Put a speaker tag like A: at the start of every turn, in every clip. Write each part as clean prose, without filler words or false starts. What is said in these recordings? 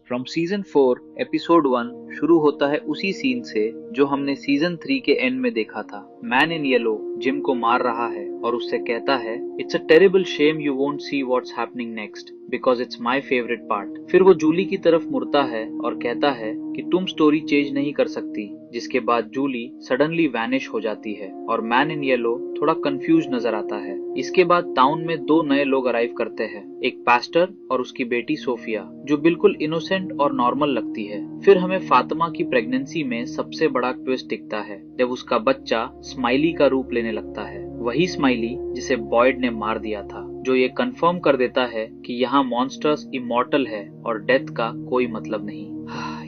A: From season 4 episode 1 शुरू होता है उसी सीन से जो हमने सीजन 3 के एंड में देखा था। मैन इन येलो जिम को मार रहा है और उससे कहता है it's a terrible Shem you won't see what's happening next because it's my favourite part. फिर वो जूली की तरफ मुड़ता है और कहता है कि तुम स्टोरी चेंज नहीं कर सकती, जिसके बाद जूली सडनली वैनिश हो जाती है और मैन इन येलो थोड़ा कंफ्यूज नजर आता है। इसके बाद टाउन में दो नए लोग अराइव करते हैं, एक पास्टर और उसकी बेटी सोफिया, जो बिल्कुल इनोसेंट और नॉर्मल लगती है। फिर हमें फातिमा की प्रेगनेंसी में सबसे बड़ा ट्विस्ट दिखता है जब उसका बच्चा स्माइली का रूप लेने लगता है, वही स्माइली जिसे बॉयड ने मार दिया था, जो ये कंफर्म कर देता है कि यहाँ मॉन्स्टर्स इमॉर्टल है और डेथ का कोई मतलब नहीं।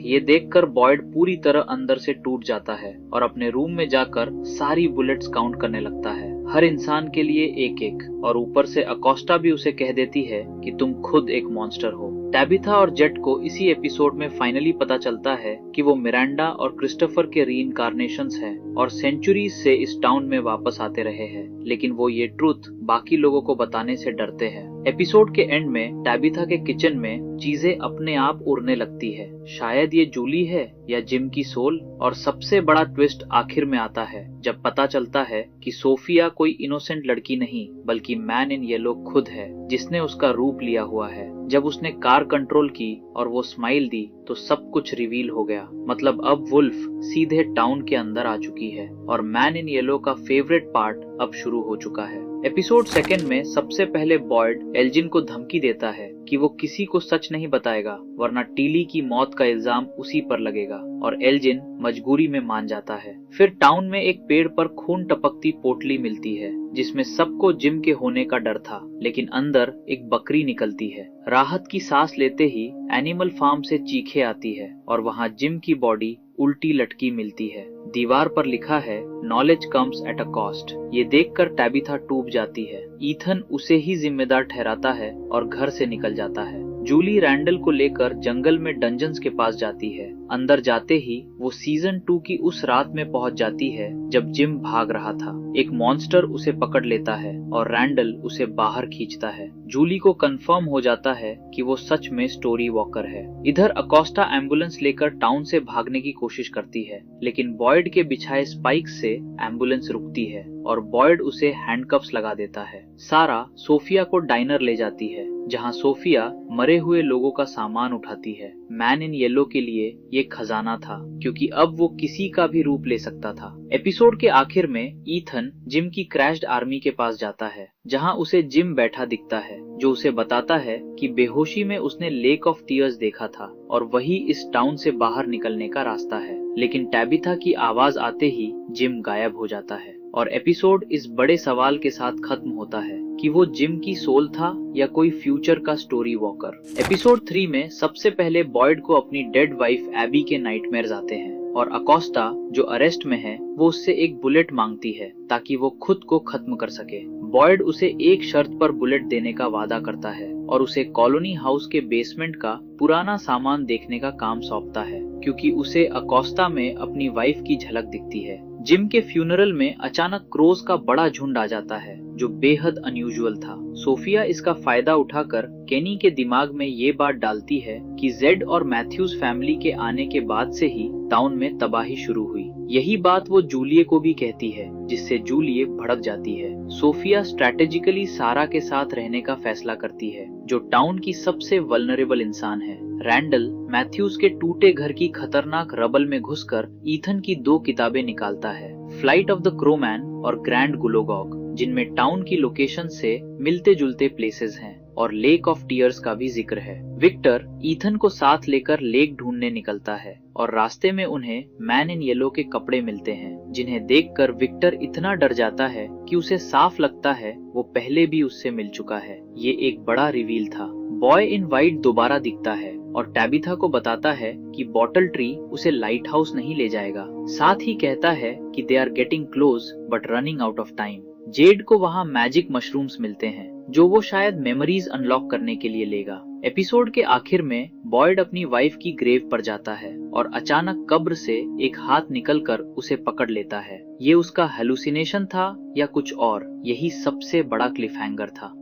A: ये देखकर बॉयड पूरी तरह अंदर से टूट जाता है और अपने रूम में जाकर सारी बुलेट्स काउंट करने लगता है, हर इंसान के लिए एक एक, और ऊपर से अकोस्टा भी उसे कह देती है कि तुम खुद एक मॉन्स्टर हो। टैबिथा और जेट को इसी एपिसोड में फाइनली पता चलता है कि वो मिरांडा और क्रिस्टोफर के रीइंकार्नेशंस हैं और सेंचुरीज से इस टाउन में वापस आते रहे हैं, लेकिन वो ये ट्रूथ बाकी लोगों को बताने से डरते हैं। एपिसोड के एंड में टैबिथा के किचन में चीजें अपने आप उड़ने लगती है, शायद ये जूली है या जिम की सोल। और सबसे बड़ा ट्विस्ट आखिर में आता है जब पता चलता है कि सोफिया कोई इनोसेंट लड़की नहीं बल्कि मैन इन येलो खुद है, जिसने उसका रूप लिया हुआ है। जब उसने कार कंट्रोल की और वो स्माइल दी तो सब कुछ रिवील हो गया। मतलब अब वुल्फ सीधे टाउन के अंदर आ चुकी है और मैन इन येलो का फेवरेट पार्ट अब शुरू हो चुका है। एपिसोड 2 में सबसे पहले बॉयड एल्जिन को धमकी देता है कि वो किसी को सच नहीं बताएगा वरना टीली की मौत का इल्जाम उसी पर लगेगा, और एल्जिन मजबूरी में मान जाता है। फिर टाउन में एक पेड़ पर खून टपकती पोटली मिलती है जिसमें सबको जिम के होने का डर था, लेकिन अंदर एक बकरी निकलती है। राहत की सांस लेते ही एनिमल फार्म से चीखें आती है और वहाँ जिम की बॉडी उल्टी लटकी मिलती है। दीवार पर लिखा है knowledge comes at a cost. ये देखकर टैबिथा टूट जाती है। ईथन उसे ही जिम्मेदार ठहराता है और घर से निकल जाता है। जूली रैंडल को लेकर जंगल में डंजन्स के पास जाती है। अंदर जाते ही वो सीजन 2 की उस रात में पहुंच जाती है जब जिम भाग रहा था। एक मॉन्स्टर उसे पकड़ लेता है और रैंडल उसे बाहर खींचता है। जूली को कंफर्म हो जाता है कि वो सच में स्टोरी वॉकर है। इधर अकोस्टा एम्बुलेंस लेकर टाउन से भागने की कोशिश करती है, लेकिन बॉयड के बिछाए स्पाइक्स से एम्बुलेंस रुकती है और बॉयड उसे हैंडकफ्स लगा देता है। सारा सोफिया को डाइनर ले जाती है जहां सोफिया मरे हुए लोगों का सामान उठाती है। मैन इन येलो के लिए ये खजाना था क्योंकि अब वो किसी का भी रूप ले सकता था। एपिसोड के आखिर में ईथन जिम की क्रैश्ड आर्मी के पास जाता है जहां उसे जिम बैठा दिखता है, जो उसे बताता है कि बेहोशी में उसने लेक ऑफ टीयर्स देखा था और वही इस टाउन से बाहर निकलने का रास्ता है। लेकिन टैबिथा की आवाज आते ही जिम गायब हो जाता है और एपिसोड इस बड़े सवाल के साथ खत्म होता है कि वो जिम की सोल था या कोई फ्यूचर का स्टोरी वॉकर। एपिसोड 3 में सबसे पहले बॉयड को अपनी डेड वाइफ एबी के नाइटमेयर्स आते हैं और अकोस्टा जो अरेस्ट में है वो उससे एक बुलेट मांगती है ताकि वो खुद को खत्म कर सके। बॉयड उसे एक शर्त पर बुलेट देने का वादा करता है और उसे कॉलोनी हाउस के बेसमेंट का पुराना सामान देखने का काम सौंपता है क्योंकि उसे अकोस्टा में अपनी वाइफ की झलक दिखती है। जिम के फ्यूनरल में अचानक क्रोज का बड़ा झुंड आ जाता है जो बेहद अनयूजुअल था। सोफिया इसका फायदा उठाकर केनी के दिमाग में ये बात डालती है कि जेड और मैथ्यूज फैमिली के आने के बाद से ही टाउन में तबाही शुरू हुई। यही बात वो जूलिए को भी कहती है, जिससे जूलिए भड़क जाती है। सोफिया स्ट्रैटेजिकली सारा के साथ रहने का फैसला करती है, जो टाउन की सबसे वल्नरेबल इंसान है। रैंडल मैथ्यूज के टूटे घर की खतरनाक रबल में घुसकर ईथन की 2 किताबें निकालता है, फ्लाइट ऑफ द क्रोमैन और ग्रैंड गुलोगॉग, जिनमें टाउन की लोकेशन से मिलते जुलते प्लेसेस हैं और लेक ऑफ टीयर्स का भी जिक्र है। विक्टर ईथन को साथ लेकर लेक ढूंढने निकलता है और रास्ते में उन्हें मैन इन येलो के कपड़े मिलते हैं, जिन्हें देखकर विक्टर इतना डर जाता है कि उसे साफ लगता है वो पहले भी उससे मिल चुका है। ये एक बड़ा रिवील था। बॉय इन वाइट दोबारा दिखता है और टैबिथा को बताता है कि बॉटल ट्री उसे लाइट हाउस नहीं ले जाएगा। साथ ही कहता है कि they are getting close but running out of time. Zed को वहाँ मैजिक मशरूम्स मिलते हैं जो वो शायद मेमोरीज अनलॉक करने के लिए लेगा। एपिसोड के आखिर में बॉयड अपनी वाइफ की ग्रेव पर जाता है और अचानक कब्र से एक हाथ निकलकर उसे पकड़ लेता है। ये उसका हेलुसिनेशन था या कुछ और, यही सबसे बड़ा क्लिफहैंगर था।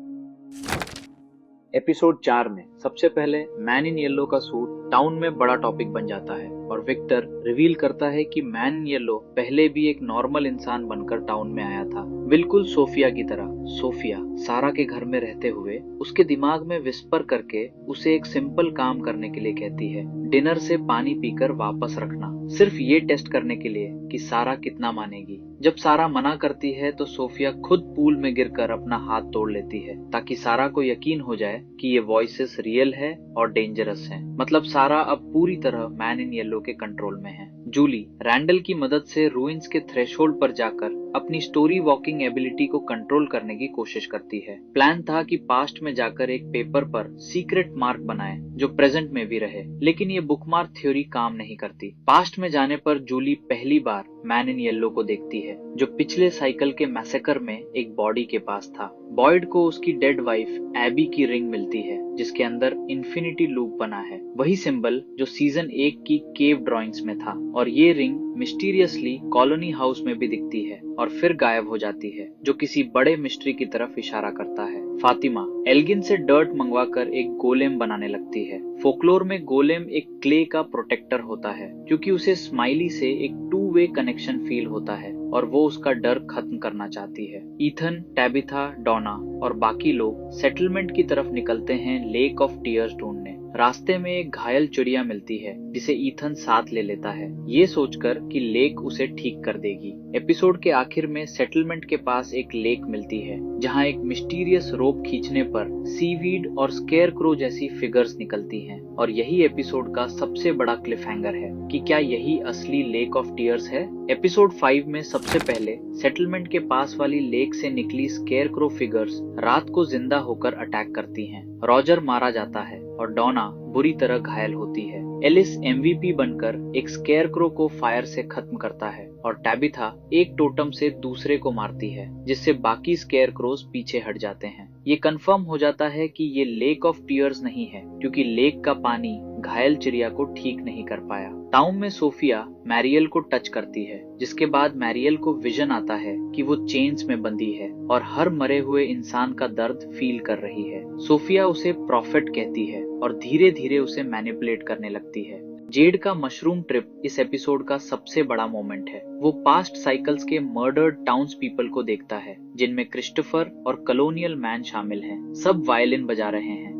A: एपिसोड 4 में सबसे पहले मैन इन येलो का सूट टाउन में बड़ा टॉपिक बन जाता है और विक्टर रिवील करता है कि मैन इन येलो पहले भी एक नॉर्मल इंसान बनकर टाउन में आया था, बिल्कुल सोफिया की तरह। सोफिया सारा के घर में रहते हुए उसके दिमाग में विस्पर करके उसे एक सिंपल काम करने के लिए कहती है, डिनर से पानी पीकर वापस रखना, सिर्फ ये टेस्ट करने के लिए कि सारा कितना मानेगी। जब सारा मना करती है तो सोफिया खुद पूल में गिरकर अपना हाथ तोड़ लेती है ताकि सारा को यकीन हो जाए कि ये वॉइसेस रियल है और डेंजरस है। मतलब सारा अब पूरी तरह मैन इन येलो के कंट्रोल में है। जूली रैंडल की मदद से रूइंस के थ्रेशोल्ड पर जाकर अपनी स्टोरी वॉकिंग एबिलिटी को कंट्रोल करने की कोशिश करती है। प्लान था कि पास्ट में जाकर एक पेपर पर सीक्रेट मार्क बनाए जो प्रेजेंट में भी रहे, लेकिन ये बुकमार्क थ्योरी काम नहीं करती। पास्ट में जाने पर जूली पहली बार मैन इन येलो को देखती है जो पिछले साइकिल के मैसेकर में एक बॉडी के पास था। बॉयड को उसकी डेड वाइफ एबी की रिंग मिलती है जिसके अंदर इन्फिनिटी लूप बना है, वही सिंबल जो सीजन 1 की केव ड्राइंग्स में था। और ये रिंग मिस्टीरियसली कॉलोनी हाउस में भी दिखती है और फिर गायब हो जाती है, जो किसी बड़े मिस्ट्री की तरफ इशारा करता है। फातिमा एल्गिन से डर्ट मंगवाकर एक गोलेम बनाने लगती है। फोकलोर में गोलेम एक क्ले का प्रोटेक्टर होता है क्योंकि उसे स्माइली से एक टू वे कनेक्शन फील होता है और वो उसका डर खत्म करना चाहती है। ईथन, टैबिथा, डॉना और बाकी लोग सेटलमेंट की तरफ निकलते हैं लेक ऑफ टीयर्स ढूंढने। रास्ते में एक घायल चिड़िया मिलती है जिसे ईथन साथ ले लेता है, ये सोचकर कि लेक उसे ठीक कर देगी। एपिसोड के आखिर में सेटलमेंट के पास एक लेक मिलती है जहां एक मिस्टीरियस रोप खींचने पर सीवीड और स्केयरक्रो जैसी फिगर्स निकलती हैं और यही एपिसोड का सबसे बड़ा क्लिफहैंगर है कि क्या यही असली लेक ऑफ टीयर्स है। एपिसोड 5 में सबसे पहले सेटलमेंट के पास वाली लेक से निकली स्केयरक्रो फिगर्स रात को जिंदा होकर अटैक करती हैं। रॉजर मारा जाता है और डॉना बुरी तरह घायल होती है। एलिस एमवीपी बनकर एक स्केयरक्रो को फायर से खत्म करता है और टैबिथा एक टोटम से दूसरे को मारती है जिससे बाकी स्केयरक्रोज पीछे हट जाते हैं। ये कंफर्म हो जाता है कि ये लेक ऑफ टीयर्स नहीं है क्योंकि लेक का पानी घायल चिड़िया को ठीक नहीं कर पाया। टाउन में सोफिया मैरियल को टच करती है जिसके बाद मैरियल को विजन आता है कि वो चेन्स में बंधी है और हर मरे हुए इंसान का दर्द फील कर रही है। सोफिया उसे प्रॉफिट कहती है और धीरे धीरे उसे मैनिपुलेट करने लगती है। जेड का मशरूम ट्रिप इस एपिसोड का सबसे बड़ा मोमेंट है। वो पास्ट साइकिल्स के मर्डर्ड टाउन्स पीपल को देखता है जिनमें क्रिस्टोफर और कॉलोनियल मैन शामिल हैं। सब वायलिन बजा रहे हैं।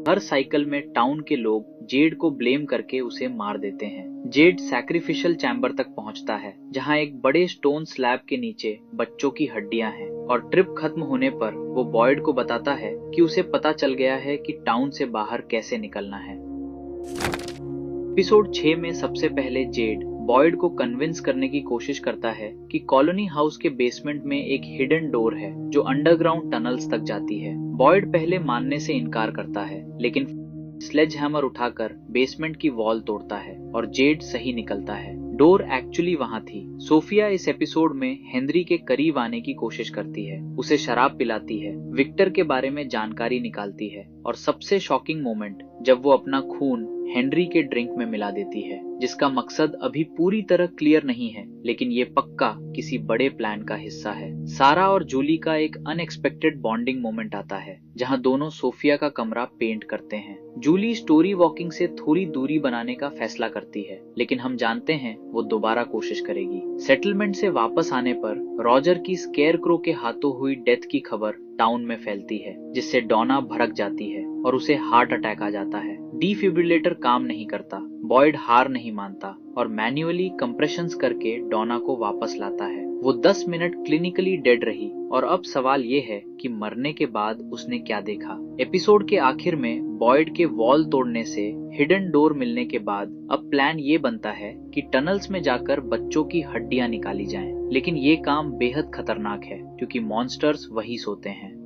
A: हर साइकिल में टाउन के लोग जेड को ब्लेम करके उसे मार देते हैं। जेड सैक्रिफिशियल चैम्बर तक पहुंचता है जहां एक बड़े स्टोन स्लैब के नीचे बच्चों की हड्डियां हैं और ट्रिप खत्म होने पर वो बॉयड को बताता है कि उसे पता चल गया है कि टाउन से बाहर कैसे निकलना है। एपिसोड 6 में सबसे पहले जेड बॉयड को कन्विंस करने की कोशिश करता है कि कॉलोनी हाउस के बेसमेंट में एक हिडन डोर है जो अंडरग्राउंड टनल्स तक जाती है। बॉयड पहले मानने से इनकार करता है लेकिन स्लेज हैमर उठाकर बेसमेंट की वॉल तोड़ता है और जेड सही निकलता है। डोर एक्चुअली वहां थी। सोफिया इस एपिसोड में हेनरी के करीब आने की कोशिश करती है, उसे शराब पिलाती है, विक्टर के बारे में जानकारी निकालती है और सबसे शॉकिंग मोमेंट जब वो अपना खून हेनरी के ड्रिंक में मिला देती है, जिसका मकसद अभी पूरी तरह क्लियर नहीं है लेकिन ये पक्का किसी बड़े प्लान का हिस्सा है। सारा और जूली का एक अनएक्सपेक्टेड बॉन्डिंग मोमेंट आता है जहां दोनों सोफिया का कमरा पेंट करते हैं। जूली स्टोरी वॉकिंग से थोड़ी दूरी बनाने का फैसला करती है लेकिन हम जानते हैं वो दोबारा कोशिश करेगी। सेटलमेंट से वापस आने पर रॉजर की स्केयरक्रो के हाथों हुई डेथ की खबर टाउन में फैलती है जिससे डॉना भड़क जाती है और उसे हार्ट अटैक आ जाता है। डिफिब्रिलेटर काम नहीं करता, बॉयड हार नहीं मानता और मैन्युअली कंप्रेशंस करके डॉना को वापस लाता है। वो 10 मिनट क्लिनिकली डेड रही और अब सवाल ये है कि मरने के बाद उसने क्या देखा। एपिसोड के आखिर में बॉयड के वॉल तोड़ने से हिडन डोर मिलने के बाद अब प्लान ये बनता है कि टनल्स में जाकर बच्चों की हड्डियां निकाली जाएं, लेकिन ये काम बेहद खतरनाक है क्योंकि मॉन्स्टर्स वही सोते हैं।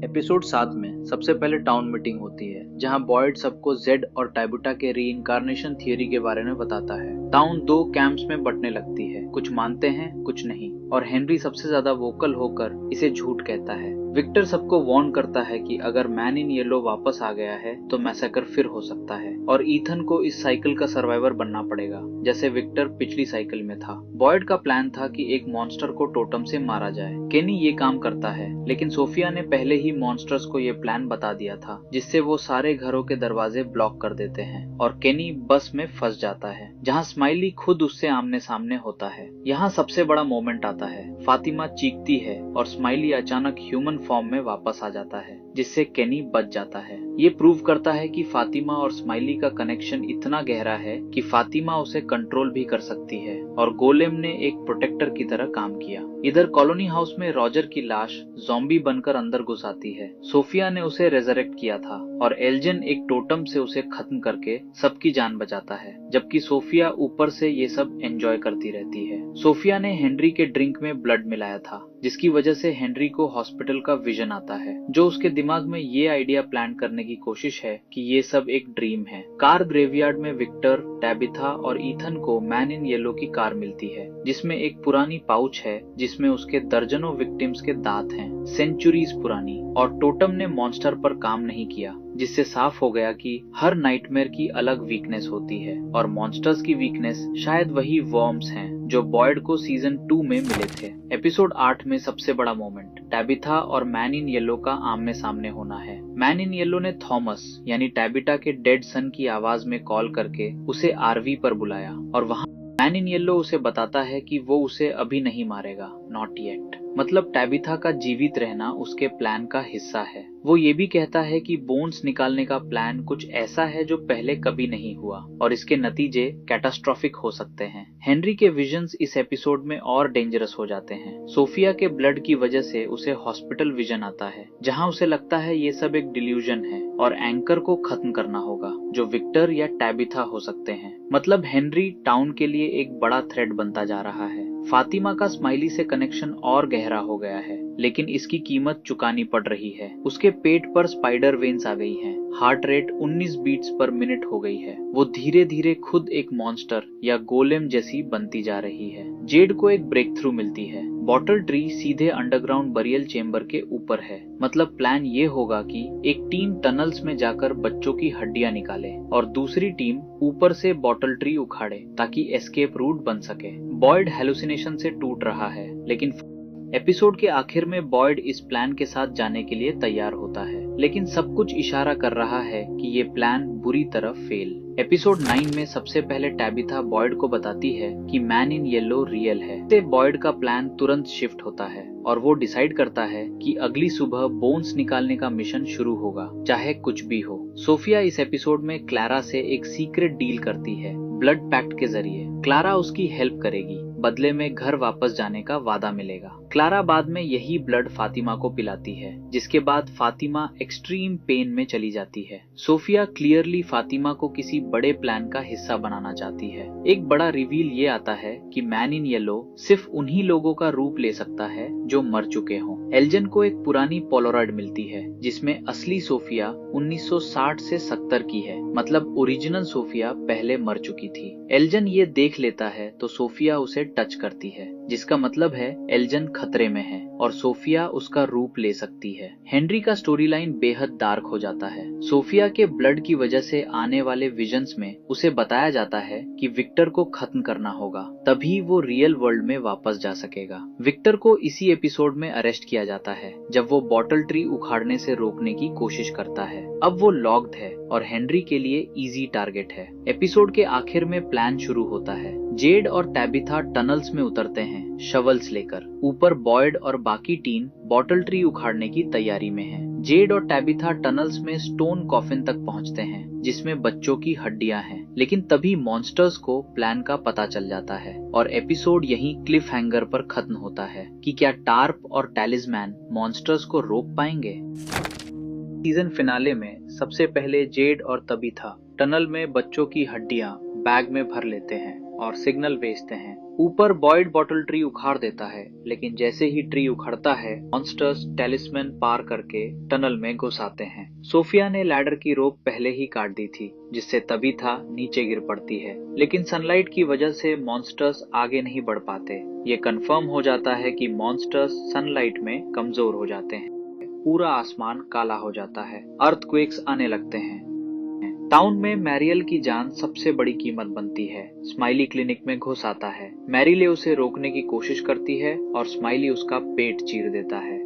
A: एपिसोड 7 में सबसे पहले टाउन मीटिंग होती है जहां बॉयड सबको जेड और टाइबुटा के रीइंकार्नेशन थियरी के बारे में बताता है। टाउन 2 कैंप्स में बंटने लगती है, कुछ मानते हैं कुछ नहीं और हेनरी सबसे ज्यादा वोकल होकर इसे झूठ कहता है। विक्टर सबको वार्न करता है कि अगर मैन इन येलो वापस आ गया है तो मैसेकर फिर हो सकता है और ईथन को इस साइकिल का सर्वाइवर बनना पड़ेगा, जैसे विक्टर पिछली साइकिल में था। बॉयड का प्लान था कि एक मॉन्स्टर को टोटम से मारा जाए। केनी ये काम करता है, लेकिन सोफिया ने पहले ही मॉन्स्टर्स को ये प्लान बता दिया था, जिससे वो सारे घरों के दरवाजे ब्लॉक कर देते हैं और केनी बस में फंस जाता है, जहाँ स्माइली खुद उससे आमने सामने होता है। यहाँ सबसे बड़ा मोमेंट आता है। फातिमा चीखती है और स्माइली अचानक ह्यूमन फॉर्म में वापस आ जाता है, जिससे केनी बच जाता है। ये प्रूव करता है कि फातिमा और स्माइली का कनेक्शन इतना गहरा है कि फातिमा उसे कंट्रोल भी कर सकती है और गोलेम ने एक प्रोटेक्टर की तरह काम किया। इधर कॉलोनी हाउस में रॉजर की लाश ज़ॉम्बी बनकर अंदर घुस आती है। सोफिया ने उसे रेजरेक्ट किया था और एल्जन एक टोटम से उसे खत्म करके सबकी जान बचाता है, जबकि सोफिया ऊपर से ये सब एंजॉय करती रहती है। सोफिया ने हेनरी के ड्रिंक में ब्लड मिलाया था, जिसकी वजह से हेनरी को हॉस्पिटल का विजन आता है, जो उसके दिमाग में ये आइडिया प्लान करने की कोशिश है कि ये सब एक ड्रीम है। कार ग्रेवयार्ड में विक्टर, टैबिथा और ईथन को मैन इन येलो की कार मिलती है, जिसमें एक पुरानी पाउच है जिसमें उसके दर्जनों विक्टिम्स के दांत हैं, सेंचुरीज पुरानी। और टोटम ने मॉन्स्टर पर काम नहीं किया, जिससे साफ हो गया कि हर नाइटमेयर की अलग वीकनेस होती है और मॉन्स्टर्स की वीकनेस शायद वही वर्म्स हैं जो बॉयड को सीजन 2 में मिले थे। एपिसोड 8 में सबसे बड़ा मोमेंट टैबिथा और मैन इन येलो का आमने सामने होना है। मैन इन येलो ने थॉमस यानी टैबिटा के डेड सन की आवाज में कॉल करके उसे आरवी पर बुलाया और वहां मैन इन येलो उसे बताता है कि वो उसे अभी नहीं मारेगा, नॉट येट। मतलब टैबिथा का जीवित रहना उसके प्लान का हिस्सा है। वो ये भी कहता है कि बोन्स निकालने का प्लान कुछ ऐसा है जो पहले कभी नहीं हुआ और इसके नतीजे कैटास्ट्रोफिक हो सकते हैं। हेनरी के विजन्स इस एपिसोड में और डेंजरस हो जाते हैं। सोफिया के ब्लड की वजह से उसे हॉस्पिटल विजन आता है, जहां उसे लगता है ये सब एक डिल्यूजन है और एंकर को खत्म करना होगा, जो विक्टर या टैबिथा हो सकते हैं। मतलब हेनरी टाउन के लिए एक बड़ा थ्रेट बनता जा रहा है। फातिमा का स्माइली से कनेक्शन और गहरा हो गया है, लेकिन इसकी कीमत चुकानी पड़ रही है। उसके पेट पर स्पाइडर वेन्स आ गई हैं, heart rate 19 beats per minute हो गई है। वो धीरे धीरे खुद एक मॉन्स्टर या गोलेम जैसी बनती जा रही है। जेड को एक ब्रेक थ्रू मिलती है। बॉटल ट्री सीधे अंडरग्राउंड बरियल चेम्बर के ऊपर है। मतलब प्लान ये होगा कि एक टीम टनल्स में जाकर बच्चों की हड्डियां निकाले और दूसरी टीम ऊपर से बॉटल ट्री उखाड़े ताकि एस्केप रूट बन सके। बॉयड हेलुसिनेशन से टूट रहा है, लेकिन एपिसोड के आखिर में बॉयड इस प्लान के साथ जाने के लिए तैयार होता है, लेकिन सब कुछ इशारा कर रहा है कि ये प्लान बुरी तरह फेल। एपिसोड 9 में सबसे पहले टैबिथा बॉयड को बताती है कि मैन इन येलो रियल है। इससे बॉयड का प्लान तुरंत शिफ्ट होता है और वो डिसाइड करता है कि अगली सुबह बोन्स निकालने का मिशन शुरू होगा, चाहे कुछ भी हो। सोफिया इस एपिसोड में क्लारा से एक सीक्रेट डील करती है। ब्लड पैक्ट के जरिए क्लारा उसकी हेल्प करेगी, बदले में घर वापस जाने का वादा मिलेगा। क्लारा बाद में यही ब्लड फातिमा को पिलाती है, जिसके बाद फातिमा एक्सट्रीम पेन में चली जाती है। सोफिया क्लियरली फातिमा को किसी बड़े प्लान का हिस्सा बनाना चाहती है। एक बड़ा रिवील ये आता है कि मैन इन येलो सिर्फ उन्हीं लोगों का रूप ले सकता है जो मर चुके हों। एल्जन को एक पुरानी पोलोराइड मिलती है, जिसमें असली सोफिया 1960 से 70 की है। मतलब ओरिजिनल सोफिया पहले मर चुकी थी। एल्जन ये देख लेता है तो सोफिया उसे टच करती है, जिसका मतलब है एल्जन खतरे में है और सोफिया उसका रूप ले सकती है। हेनरी का स्टोरी लाइन बेहद डार्क हो जाता है। सोफिया के ब्लड की वजह से आने वाले विजन्स में उसे बताया जाता है कि विक्टर को खत्म करना होगा, तभी वो रियल वर्ल्ड में वापस जा सकेगा। विक्टर को इसी एपिसोड में अरेस्ट किया जाता है, जब वो बॉटल ट्री उखाड़ने से रोकने की कोशिश करता है। अब वो लॉक्ड है और हेनरी के लिए इजी टारगेट है। एपिसोड के आखिर में प्लान शुरू होता है। जेड और टैबिथा टनल्स में उतरते हैं शवल्स लेकर। ऊपर बॉयड और बाकी टीम बॉटल ट्री उखाड़ने की तैयारी में है। जेड और टैबिथा टनल्स में स्टोन कॉफिन तक पहुंचते हैं, जिसमें बच्चों की हड्डियां हैं। लेकिन तभी मॉन्स्टर्स को प्लान का पता चल जाता है और एपिसोड यहीं क्लिफ हैंगर पर खत्म होता है कि क्या टार्प और टैलिस्मैन मॉन्स्टर्स को रोक पाएंगे। सीजन फिनाले में सबसे पहले जेड और तबीथा टनल में बच्चों की हड्डियां बैग में भर लेते हैं और सिग्नल भेजते हैं। ऊपर बॉयड बॉटल ट्री उखाड़ देता है, लेकिन जैसे ही ट्री उखड़ता है मॉन्स्टर्स टैलिस्मैन पार करके टनल में घुस आते हैं। सोफिया ने लैडर की रोप पहले ही काट दी थी, जिससे तबीथा नीचे गिर पड़ती है, लेकिन सनलाइट की वजह से मॉन्स्टर्स आगे नहीं बढ़ पाते। ये कंफर्म हो जाता है कि मॉन्स्टर्स सनलाइट में कमजोर हो जाते हैं। पूरा आसमान काला हो जाता है। अर्थक्वेक्स आने लगते हैं। टाउन में मैरियल की जान सबसे बड़ी कीमत बनती है। स्माइली क्लिनिक में घुस आता है। मैरिले उसे रोकने की कोशिश करती है और स्माइली उसका पेट चीर देता है।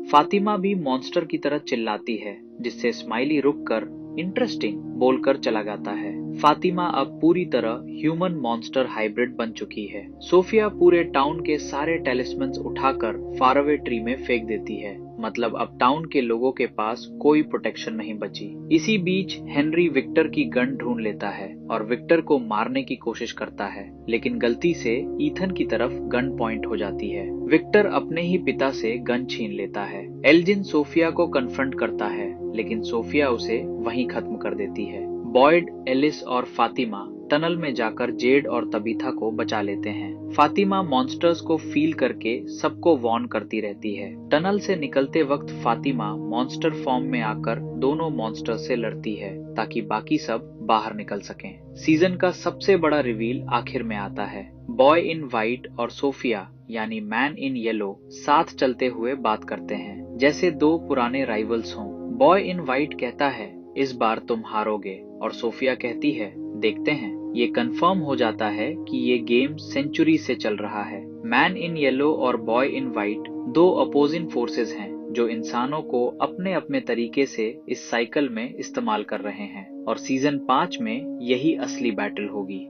A: फातिमा भी मॉन्स्टर की तरह चिल्लाती है, जिससे स्माइली रुककर इंटरेस्टिंग बोलकर चला जाता है। फातिमा अब पूरी तरह ह्यूमन मॉन्स्टर हाइब्रिड बन चुकी है। सोफिया पूरे टाउन के सारे टेलिस्मन्स उठाकर फारअवे ट्री में फेंक देती है। मतलब अब टाउन के लोगों के पास कोई प्रोटेक्शन नहीं बची। इसी बीच हेनरी विक्टर की गन ढूंढ लेता है और विक्टर को मारने की कोशिश करता है, लेकिन गलती से ईथन की तरफ गन पॉइंट हो जाती है। विक्टर अपने ही पिता से गन छीन लेता है। एल्जिन सोफिया को कन्फ्रंट करता है, लेकिन सोफिया उसे वहीं खत्म कर देती है। बॉयड, एलिस और फातिमा टनल में जाकर जेड और तबीथा को बचा लेते हैं। फातिमा मॉन्स्टर्स को फील करके सबको वार्न करती रहती है। टनल से निकलते वक्त फातिमा मॉन्स्टर फॉर्म में आकर दोनों मॉन्स्टर से लड़ती है, ताकि बाकी सब बाहर निकल सकें। सीजन का सबसे बड़ा रिवील आखिर में आता है। बॉय इन व्हाइट और सोफिया यानी मैन इन येलो साथ चलते हुए बात करते हैं, जैसे दो पुराने राइवल्स हों। बॉय इन व्हाइट कहता है, इस बार तुम हारोगे, और सोफिया कहती है, देखते हैं। ये कंफर्म हो जाता है कि ये गेम सेंचुरी से चल रहा है। मैन इन येलो और बॉय इन व्हाइट दो अपोजिंग फोर्सेस हैं, जो इंसानों को अपने अपने तरीके से इस साइकिल में इस्तेमाल कर रहे हैं, और सीजन 5 में यही असली बैटल होगी।